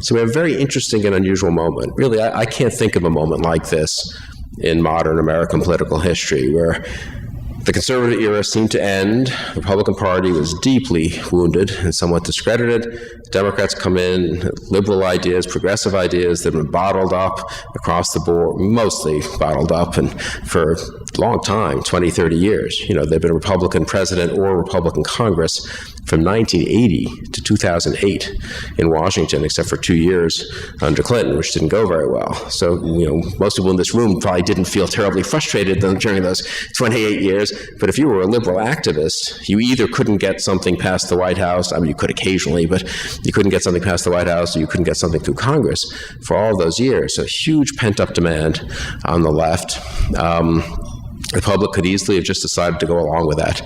So we have a very interesting and unusual moment. Really, I can't think of a moment like this in modern American political history, where the conservative era seemed to end. The Republican Party was deeply wounded and somewhat discredited. Democrats come in, liberal ideas, progressive ideas that have been bottled up across the board, mostly bottled up, and for a long time, 20, 30 years. You know, they've been a Republican president or a Republican Congress from 1980 to 2008 in Washington, except for 2 years under Clinton, which didn't go very well. So, you know, most people in this room probably didn't feel terribly frustrated during those 28 years. But if you were a liberal activist, you either couldn't get something past the White House, I mean, you could occasionally, but you couldn't get something past the White House, or you couldn't get something through Congress for all those years. So huge pent-up demand on the left. The public could easily have just decided to go along with that,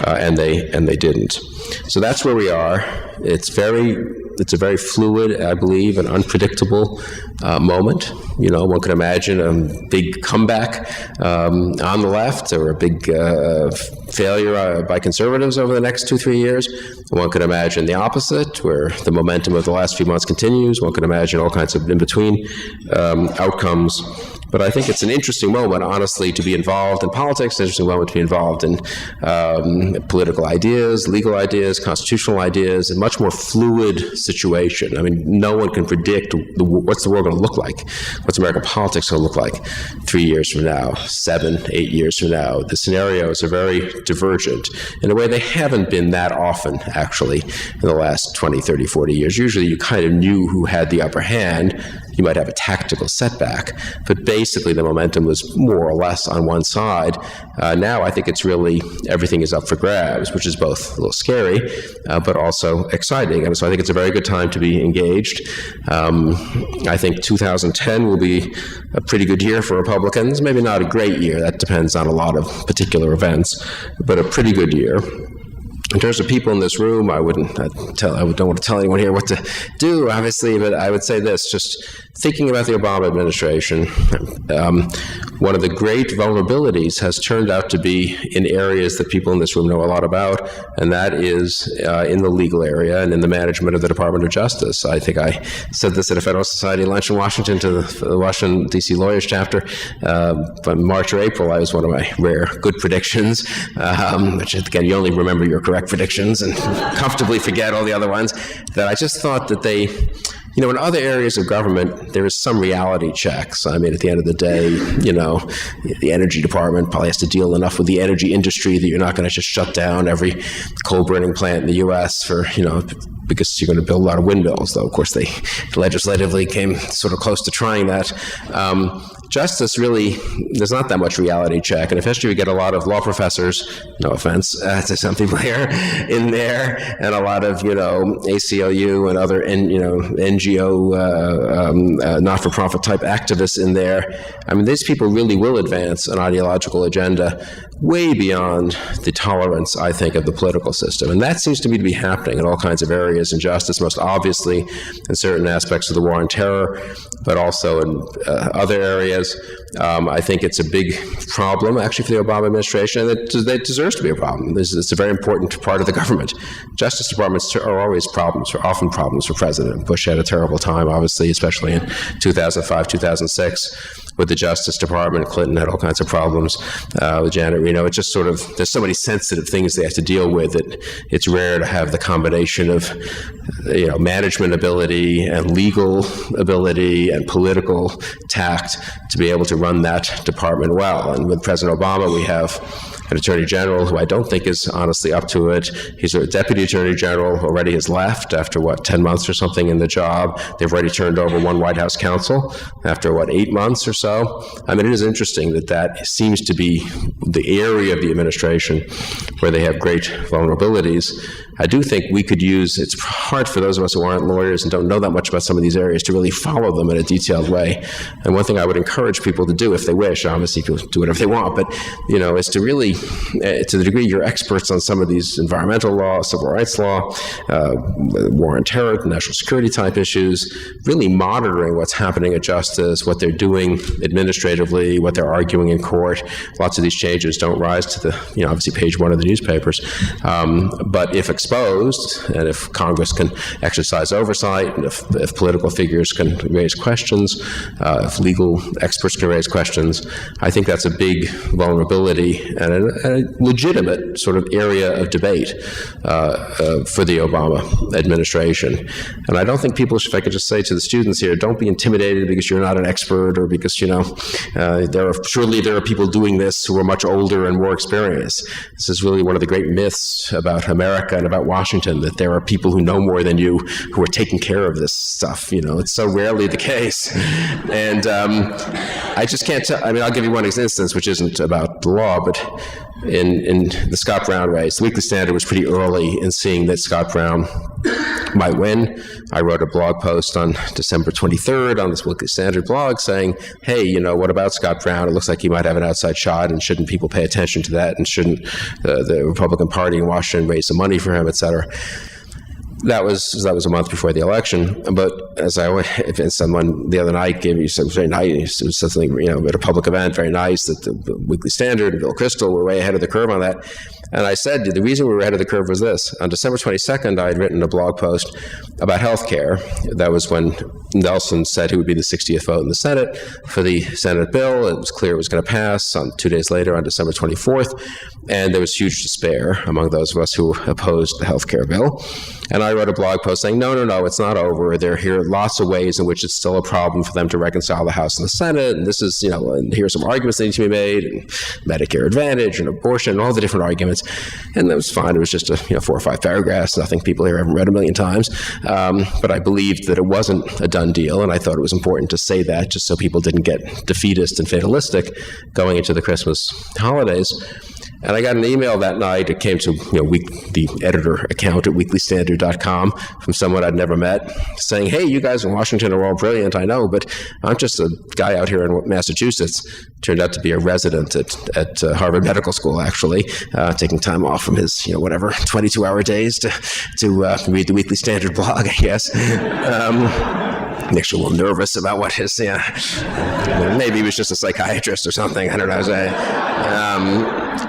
and they didn't. So that's where we are. It's a very fluid, I believe, and unpredictable moment. You know, one could imagine a big comeback on the left, or a big failure by conservatives over the next 2-3 years. One could imagine the opposite, where the momentum of the last few months continues. One could imagine all kinds of in-between outcomes. But I think it's an interesting moment, honestly, to be involved in politics, an interesting moment to be involved in political ideas, legal ideas, constitutional ideas, a much more fluid situation. I mean, no one can predict what's the world going to look like, what's American politics going to look like 3 years from now, 7, 8 years from now. The scenarios are very divergent in a way they haven't been that often, actually, in the last 20, 30, 40 years. Usually you kind of knew who had the upper hand. You might have a tactical setback, but basically the momentum was more or less on one side. Now I think it's really, everything is up for grabs, which is both a little scary, but also exciting. And so I think it's a very good time to be engaged. I think 2010 will be a pretty good year for Republicans. Maybe not a great year, that depends on a lot of particular events, but a pretty good year. In terms of people in this room, I don't want to tell anyone here what to do, obviously, but I would say this, just thinking about the Obama administration, one of the great vulnerabilities has turned out to be in areas that people in this room know a lot about, and that is in the legal area and in the management of the Department of Justice. I think I said this at a Federalist Society lunch in Washington to the Washington, D.C. Lawyers chapter. By March or April, I was one of my rare good predictions, which, again, you only remember your correct predictions and comfortably forget all the other ones, that I just thought that they, you know, in other areas of government, there is some reality checks. I mean, at the end of the day, you know, the energy department probably has to deal enough with the energy industry that you're not going to just shut down every coal burning plant in the U.S. for, you know, because you're going to build a lot of windmills, though, of course, they legislatively came sort of close to trying that. Justice, really, there's not that much reality check. And especially we get a lot of law professors, no offense to some people here, in there, and a lot of, you know, ACLU and other, NGO, not-for-profit type activists in there. I mean, these people really will advance an ideological agenda way beyond the tolerance, I think, of the political system. And that seems to me to be happening in all kinds of areas in justice, most obviously in certain aspects of the war on terror, but also in other areas. I think it's a big problem, actually, for the Obama administration, and that deserves to be a problem. It's a very important part of the government. Justice departments are always problems, or often problems for President Bush. Had a terrible time, obviously, especially in 2005, 2006. With the Justice Department. Clinton had all kinds of problems with Janet Reno. It's just sort of, there's so many sensitive things they have to deal with that it's rare to have the combination of, you know, management ability and legal ability and political tact to be able to run that department well. And with President Obama, we have an Attorney General who I don't think is honestly up to it. He's a Deputy Attorney General, already has left after, 10 months or something in the job. They've already turned over one White House counsel after, 8 months or so. I mean, it is interesting that seems to be the area of the administration where they have great vulnerabilities. I do think we could use, it's hard for those of us who aren't lawyers and don't know that much about some of these areas to really follow them in a detailed way. And one thing I would encourage people to do if they wish, obviously people do whatever they want, but, you know, is to really, to the degree you're experts on some of these environmental law, civil rights law, war on terror, national security type issues, really monitoring what's happening at justice, what they're doing administratively, what they're arguing in court. Lots of these changes don't rise to the, you know, obviously page one of the newspapers. But if exposed, and if Congress can exercise oversight, and if political figures can raise questions, if legal experts can raise questions, I think that's a big vulnerability and a legitimate sort of area of debate for the Obama administration. And I don't think people, if I could just say to the students here, don't be intimidated because you're not an expert or because, surely there are people doing this who are much older and more experienced. This is really one of the great myths about America and about Washington, that there are people who know more than you who are taking care of this stuff. It's so rarely the case. And I just can't tell. I mean, I'll give you one instance, which isn't about the law, but in the Scott Brown race, the Weekly Standard was pretty early in seeing that Scott Brown might win. I wrote a blog post on December 23rd on this Weekly Standard blog saying, hey, what about Scott Brown? It looks like he might have an outside shot, and shouldn't people pay attention to that, and shouldn't the Republican Party in Washington raise some money for him, et cetera. That was a month before the election, but if someone the other night gave me, it was very nice, it was something, at a public event, very nice, that the Weekly Standard and Bill Kristol were way ahead of the curve on that. And I said, the reason we were ahead of the curve was this. On December 22nd, I had written a blog post about health care. That was when Nelson said he would be the 60th vote in the Senate for the Senate bill. It was clear it was going to pass 2 days later on December 24th. And there was huge despair among those of us who opposed the health care bill. And I wrote a blog post saying, no, it's not over. There are lots of ways in which it's still a problem for them to reconcile the House and the Senate. And this is, and here's some arguments that need to be made, and Medicare Advantage and abortion and all the different arguments. And that was fine. It was just 4 or 5 paragraphs. Nothing people here haven't read a million times. But I believed that it wasn't a done deal. And I thought it was important to say that just so people didn't get defeatist and fatalistic going into the Christmas holidays. And I got an email that night. It came to the editor account at weeklystandard.com from someone I'd never met, saying, hey, you guys in Washington are all brilliant, I know, but I'm just a guy out here in Massachusetts. Turned out to be a resident at Harvard Medical School, actually, taking time off from his 22-hour days to read the Weekly Standard blog, I guess. Makes you a little nervous about what his, maybe he was just a psychiatrist or something, I don't know.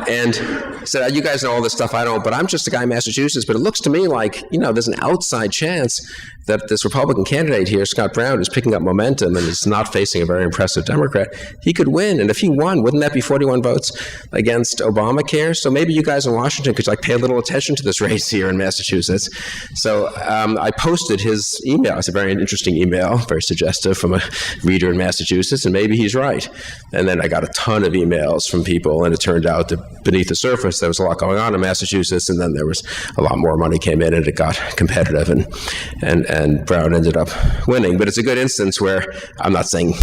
And said, you guys know all this stuff, I don't, but I'm just a guy in Massachusetts, but it looks to me like, there's an outside chance that this Republican candidate here, Scott Brown, is picking up momentum and is not facing a very impressive Democrat. He could win, and if he won, wouldn't that be 41 votes against Obamacare? So maybe you guys in Washington could pay a little attention to this race here in Massachusetts. So I posted his email. It's a very interesting email, very suggestive from a reader in Massachusetts, and maybe he's right. And then I got a ton of emails from people, and it turned out that beneath the surface, there was a lot going on in Massachusetts, and then there was a lot more money came in, and it got competitive, and Brown ended up winning. But it's a good instance where I'm not saying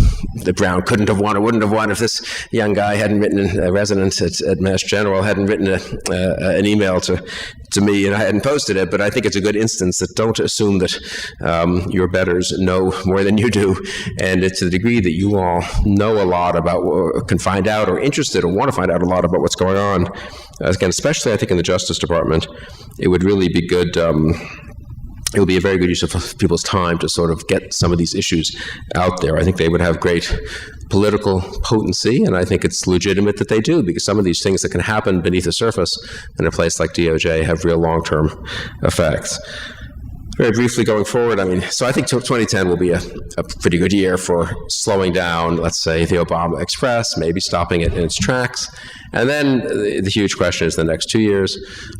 that Brown couldn't have won or wouldn't have won if this young guy hadn't written, a resident at Mass General hadn't written an email to me and I hadn't posted it. But I think it's a good instance that don't assume that your betters know more than you do, and it's to the degree that you all know a lot about, can find out, or interested or want to find out a lot about what's going on. Again, especially I think in the Justice Department, it would really be good. It would be a very good use of people's time to sort of get some of these issues out there. I think they would have great political potency, and I think it's legitimate that they do, because some of these things that can happen beneath the surface in a place like DOJ have real long-term effects. Very briefly going forward, so I think 2010 will be a pretty good year for slowing down, let's say, the Obama Express, maybe stopping it in its tracks. And then the huge question is the next 2 years.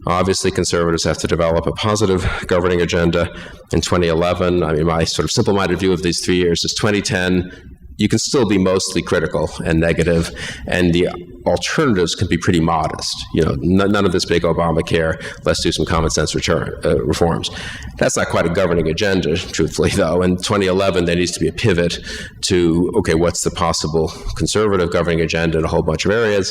Obviously, conservatives have to develop a positive governing agenda in 2011. My sort of simple-minded view of these 3 years is 2010, you can still be mostly critical and negative, and the alternatives can be pretty modest. None of this big Obamacare, let's do some common sense reforms. That's not quite a governing agenda, truthfully, though. In 2011, there needs to be a pivot to, okay, what's the possible conservative governing agenda in a whole bunch of areas?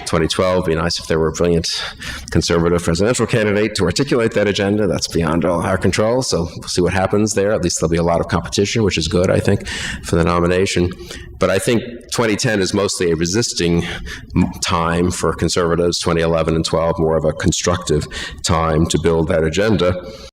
2012, it'd be nice if there were a brilliant conservative presidential candidate to articulate that agenda. That's beyond all our control, so we'll see what happens there. At least there'll be a lot of competition, which is good, I think, for the nomination. But I think 2010 is mostly a resisting time for conservatives, 2011 and 12, more of a constructive time to build that agenda.